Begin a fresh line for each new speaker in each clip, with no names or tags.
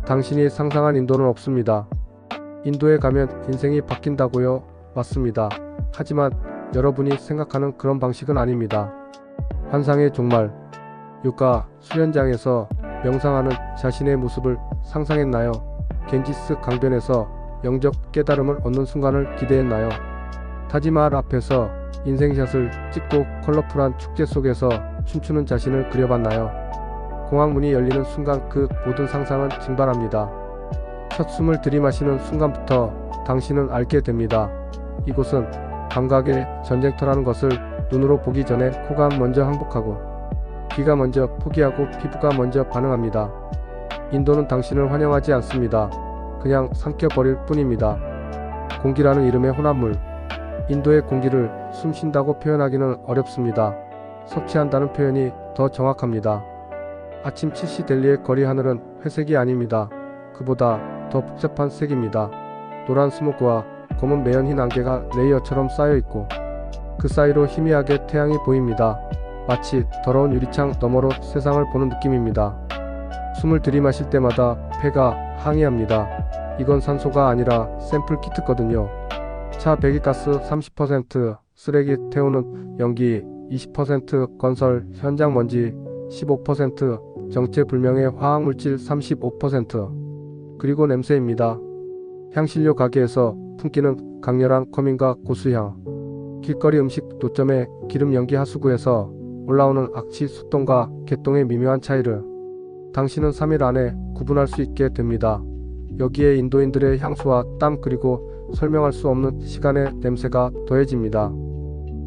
당신이 상상한 인도는 없습니다. 인도에 가면 인생이 바뀐다고요? 맞습니다. 하지만 여러분이 생각하는 그런 방식은 아닙니다. 환상의 종말. 요가 수련장에서 명상하는 자신의 모습을 상상했나요? 겐지스 강변에서 영적 깨달음을 얻는 순간을 기대했나요? 타지마할 앞에서 인생샷을 찍고 컬러풀한 축제 속에서 춤추는 자신을 그려봤나요? 공항문이 열리는 순간 그 모든 상상은 증발합니다. 첫 숨을 들이마시는 순간부터 당신은 알게 됩니다. 이곳은 감각의 전쟁터라는 것을 눈으로 보기 전에 코가 먼저 항복하고 귀가 먼저 포기하고 피부가 먼저 반응합니다. 인도는 당신을 환영하지 않습니다. 그냥 삼켜버릴 뿐입니다. 공기라는 이름의 혼합물. 인도의 공기를 숨 쉰다고 표현하기는 어렵습니다. 섭취한다는 표현이 더 정확합니다. 아침 7시 델리의 거리 하늘은 회색이 아닙니다. 그보다 더 복잡한 색입니다. 노란 스모크와 검은 매연 흰 안개가 레이어처럼 쌓여있고 그 사이로 희미하게 태양이 보입니다. 마치 더러운 유리창 너머로 세상을 보는 느낌입니다. 숨을 들이마실 때마다 폐가 항의합니다. 이건 산소가 아니라 샘플 키트거든요. 차 배기가스 30%, 쓰레기 태우는 연기 20%, 건설 현장 먼지 15%, 정체불명의 화학물질 35%, 그리고 냄새입니다. 향신료 가게에서 풍기는 강렬한 커민과 고수향, 길거리 음식 노점의 기름 연기 하수구에서 올라오는 악취 숫동과 개똥의 미묘한 차이를 당신은 3일 안에 구분할 수 있게 됩니다. 여기에 인도인들의 향수와 땀 그리고 설명할 수 없는 시간의 냄새가 더해집니다.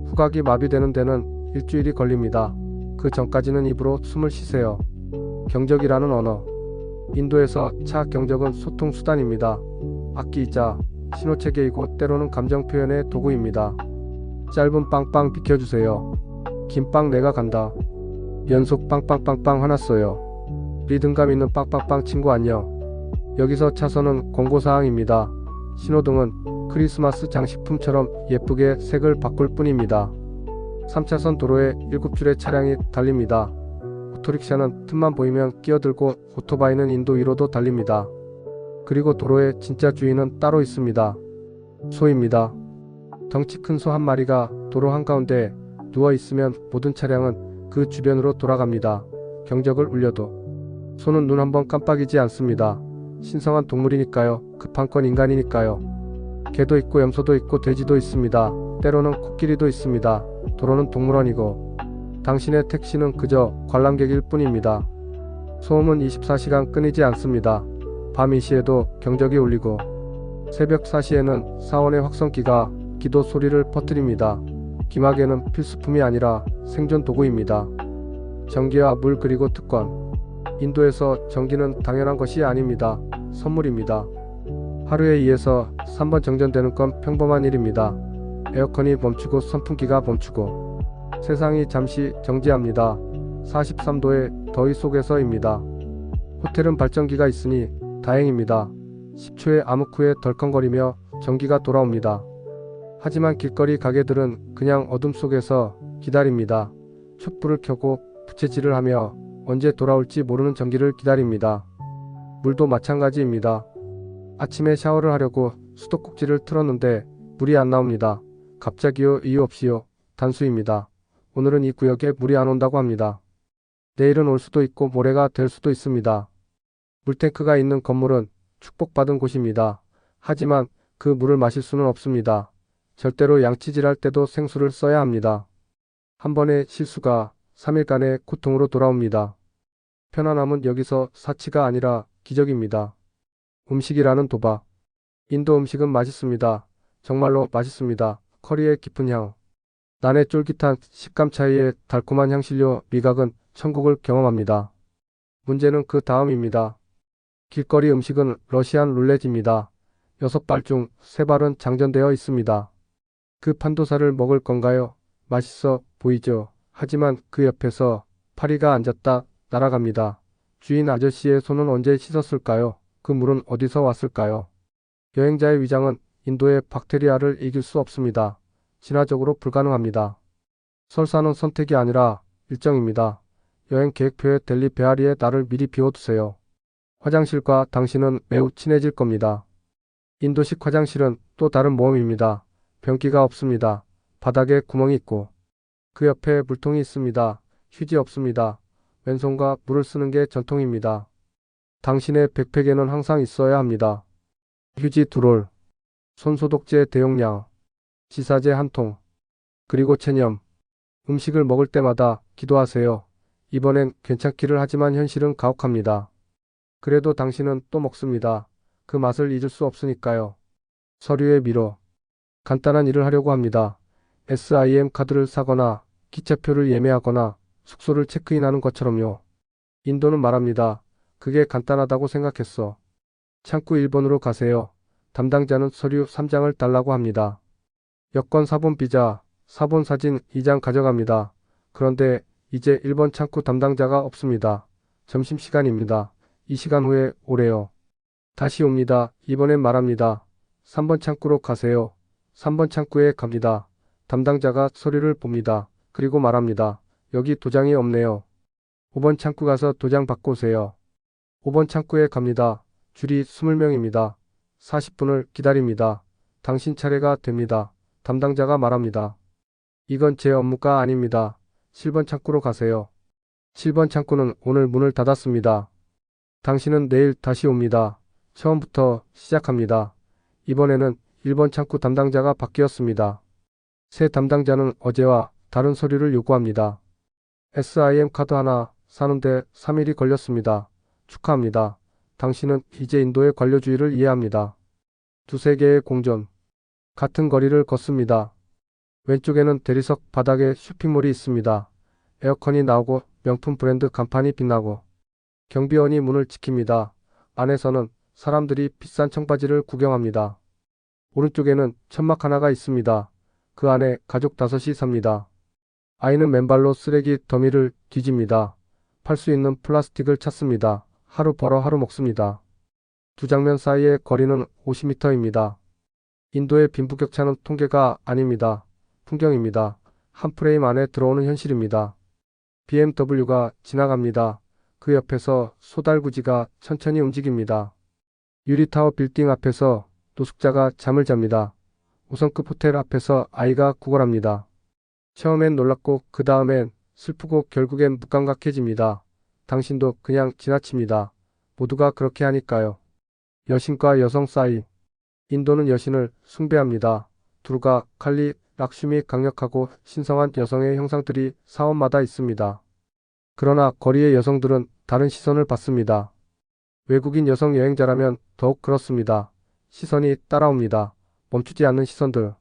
후각이 마비되는 데는 일주일이 걸립니다. 그 전까지는 입으로 숨을 쉬세요. 경적이라는 언어. 인도에서 차 경적은 소통 수단입니다. 악기이자 신호체계이고 때로는 감정 표현의 도구입니다. 짧은 빵빵 비켜주세요. 긴 빵 내가 간다. 연속 빵빵빵빵 화났어요. 리듬감 있는 빵빵빵 친구 안녕. 여기서 차선은 권고사항입니다. 신호등은 크리스마스 장식품처럼 예쁘게 색을 바꿀 뿐입니다. 3차선 도로에 7줄의 차량이 달립니다. 오토릭샤는 틈만 보이면 끼어들고 오토바이는 인도 위로도 달립니다. 그리고 도로의 진짜 주인은 따로 있습니다. 소입니다. 덩치 큰 소 한 마리가 도로 한가운데 누워있으면 모든 차량은 그 주변으로 돌아갑니다. 경적을 울려도 소는 눈 한번 깜빡이지 않습니다. 신성한 동물이니까요. 급한 건 인간이니까요. 개도 있고 염소도 있고 돼지도 있습니다. 때로는 코끼리도 있습니다. 도로는 동물원이고 당신의 택시는 그저 관람객일 뿐입니다. 소음은 24시간 끊이지 않습니다. 밤 2시에도 경적이 울리고 새벽 4시에는 사원의 확성기가 기도 소리를 퍼뜨립니다. 기마개는 필수품이 아니라 생존 도구입니다. 전기와 물 그리고 특권. 인도에서 전기는 당연한 것이 아닙니다. 선물입니다. 하루에 2에서 3번 정전되는 건 평범한 일입니다. 에어컨이 멈추고 선풍기가 멈추고 세상이 잠시 정지합니다. 43도의 더위 속에서입니다. 호텔은 발전기가 있으니 다행입니다. 10초의 암흑 후에 덜컹거리며 전기가 돌아옵니다. 하지만 길거리 가게들은 그냥 어둠 속에서 기다립니다. 촛불을 켜고 부채질을 하며 언제 돌아올지 모르는 전기를 기다립니다. 물도 마찬가지입니다. 아침에 샤워를 하려고 수도꼭지를 틀었는데 물이 안 나옵니다. 갑자기요, 이유 없이요. 단수입니다. 오늘은 이 구역에 물이 안 온다고 합니다. 내일은 올 수도 있고 모레가 될 수도 있습니다. 물탱크가 있는 건물은 축복받은 곳입니다. 하지만 그 물을 마실 수는 없습니다. 절대로 양치질할 때도 생수를 써야 합니다. 한 번의 실수가 3일간의 고통으로 돌아옵니다. 편안함은 여기서 사치가 아니라 기적입니다. 음식이라는 도박. 인도 음식은 맛있습니다. 정말로 맛있습니다. 커리의 깊은 향, 난의 쫄깃한 식감 차이의 달콤한 향신료 미각은 천국을 경험합니다. 문제는 그 다음입니다. 길거리 음식은 러시안 룰렛입니다. 6발 중 3발은 장전되어 있습니다. 그 판도사를 먹을 건가요? 맛있어 보이죠? 하지만 그 옆에서 파리가 앉았다 날아갑니다. 주인 아저씨의 손은 언제 씻었을까요? 그 물은 어디서 왔을까요? 여행자의 위장은 인도의 박테리아를 이길 수 없습니다. 진화적으로 불가능합니다. 설사는 선택이 아니라 일정입니다. 여행 계획표에 델리 배앓이의 날을 미리 비워두세요. 화장실과 당신은 매우 친해질 겁니다. 인도식 화장실은 또 다른 모험입니다. 변기가 없습니다. 바닥에 구멍이 있고 그 옆에 물통이 있습니다. 휴지 없습니다. 왼손과 물을 쓰는 게 전통입니다. 당신의 백팩에는 항상 있어야 합니다. 휴지 2롤, 손소독제 대용량, 지사제 1통, 그리고 체념. 음식을 먹을 때마다 기도하세요. 이번엔 괜찮기를 하지만 현실은 가혹합니다. 그래도 당신은 또 먹습니다. 그 맛을 잊을 수 없으니까요. 서류에 미뤄. 간단한 일을 하려고 합니다. SIM 카드를 사거나 기차표를 예매하거나 숙소를 체크인하는 것처럼요. 인도는 말합니다. 그게 간단하다고 생각했어. 창구 1번으로 가세요. 담당자는 서류 3장을 달라고 합니다. 여권 사본 비자, 사본 사진 2장 가져갑니다. 그런데 이제 1번 창구 담당자가 없습니다. 점심시간입니다. 이 시간 후에 오래요. 다시 옵니다. 이번엔 말합니다. 3번 창구로 가세요. 3번 창구에 갑니다. 담당자가 서류를 봅니다. 그리고 말합니다. 여기 도장이 없네요. 5번 창구 가서 도장 받고 오세요. 5번 창구에 갑니다. 줄이 20명입니다. 40분을 기다립니다. 당신 차례가 됩니다. 담당자가 말합니다. 이건 제 업무가 아닙니다. 7번 창구로 가세요. 7번 창구는 오늘 문을 닫았습니다. 당신은 내일 다시 옵니다. 처음부터 시작합니다. 이번에는 1번 창구 담당자가 바뀌었습니다. 새 담당자는 어제와 다른 서류를 요구합니다. SIM 카드 하나 사는데 3일이 걸렸습니다. 축하합니다. 당신은 이제 인도의 관료주의를 이해합니다. 두세 개의 공전. 같은 거리를 걷습니다. 왼쪽에는 대리석 바닥에 쇼핑몰이 있습니다. 에어컨이 나오고 명품 브랜드 간판이 빛나고 경비원이 문을 지킵니다. 안에서는 사람들이 비싼 청바지를 구경합니다. 오른쪽에는 천막 하나가 있습니다. 그 안에 가족 5이 삽니다. 아이는 맨발로 쓰레기 더미를 뒤집니다. 팔 수 있는 플라스틱을 찾습니다. 하루 벌어 하루 먹습니다. 두 장면 사이의 거리는 50m입니다. 인도의 빈부격차는 통계가 아닙니다. 풍경입니다. 한 프레임 안에 들어오는 현실입니다. BMW가 지나갑니다. 그 옆에서 소달구지가 천천히 움직입니다. 유리타워 빌딩 앞에서 노숙자가 잠을 잡니다. 5성급 호텔 앞에서 아이가 구걸합니다. 처음엔 놀랍고 그 다음엔 슬프고 결국엔 무감각해집니다. 당신도 그냥 지나칩니다. 모두가 그렇게 하니까요. 여신과 여성 사이. 인도는 여신을 숭배합니다. 두르가, 칼리, 락슈미 강력하고 신성한 여성의 형상들이 사원마다 있습니다. 그러나 거리의 여성들은 다른 시선을 받습니다. 외국인 여성 여행자라면 더욱 그렇습니다. 시선이 따라옵니다. 멈추지 않는 시선들.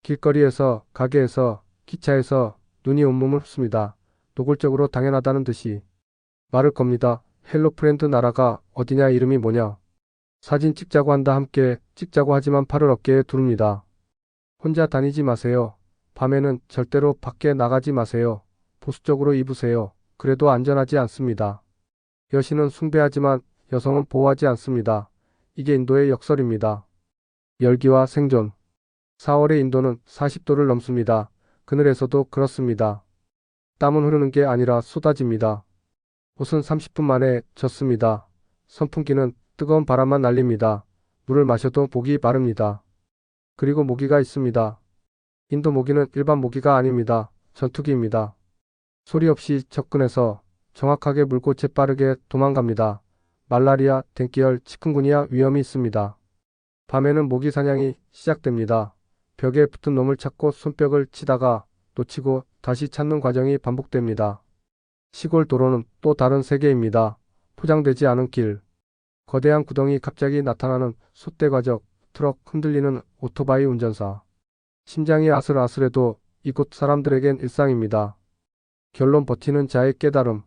길거리에서, 가게에서, 기차에서 눈이 온몸을 흡습니다. 노골적으로 당연하다는 듯이. 말을 겁니다. 헬로 프렌드 나라가 어디냐 이름이 뭐냐. 사진 찍자고 한다 함께 찍자고 하지만 팔을 어깨에 두릅니다. 혼자 다니지 마세요. 밤에는 절대로 밖에 나가지 마세요. 보수적으로 입으세요. 그래도 안전하지 않습니다. 여신은 숭배하지만 여성은 보호하지 않습니다. 이게 인도의 역설입니다. 열기와 생존. 4월의 인도는 40도를 넘습니다. 그늘에서도 그렇습니다. 땀은 흐르는 게 아니라 쏟아집니다. 옷은 30분 만에 젖습니다. 선풍기는 뜨거운 바람만 날립니다. 물을 마셔도 목이 마릅니다. 그리고 모기가 있습니다. 인도 모기는 일반 모기가 아닙니다. 전투기입니다. 소리 없이 접근해서 정확하게 물고 재빠르게 도망갑니다. 말라리아, 댕기열, 치kungunya 위험이 있습니다. 밤에는 모기 사냥이 시작됩니다. 벽에 붙은 놈을 찾고 손뼉을 치다가 놓치고 다시 찾는 과정이 반복됩니다. 시골 도로는 또 다른 세계입니다. 포장되지 않은 길. 거대한 구덩이 갑자기 나타나는 솥대과적, 트럭 흔들리는 오토바이 운전사. 심장이 아슬아슬해도 이곳 사람들에겐 일상입니다. 결론 버티는 자의 깨달음.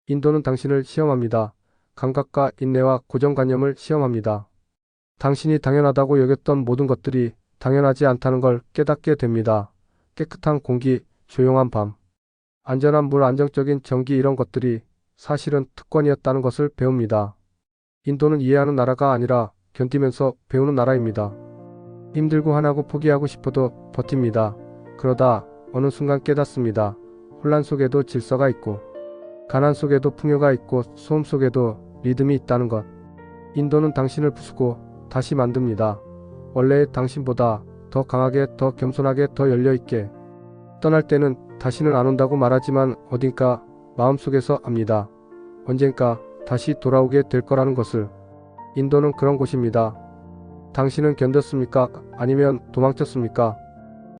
인도는 당신을 시험합니다. 감각과 인내와 고정관념을 시험합니다. 당신이 당연하다고 여겼던 모든 것들이 당연하지 않다는 걸 깨닫게 됩니다. 깨끗한 공기, 조용한 밤, 안전한 물, 안정적인 전기 이런 것들이 사실은 특권이었다는 것을 배웁니다. 인도는 이해하는 나라가 아니라 견디면서 배우는 나라입니다. 힘들고 화나고 포기하고 싶어도 버팁니다. 그러다 어느 순간 깨닫습니다. 혼란 속에도 질서가 있고 가난 속에도 풍요가 있고 소음 속에도 리듬이 있다는 것. 인도는 당신을 부수고 다시 만듭니다. 원래의 당신보다 더 강하게, 더 겸손하게, 더 열려있게. 떠날 때는 다시는 안 온다고 말하지만 어딘가 마음속에서 압니다. 언젠가 다시 돌아오게 될 거라는 것을. 인도는 그런 곳입니다. 당신은 견뎠습니까? 아니면 도망쳤습니까?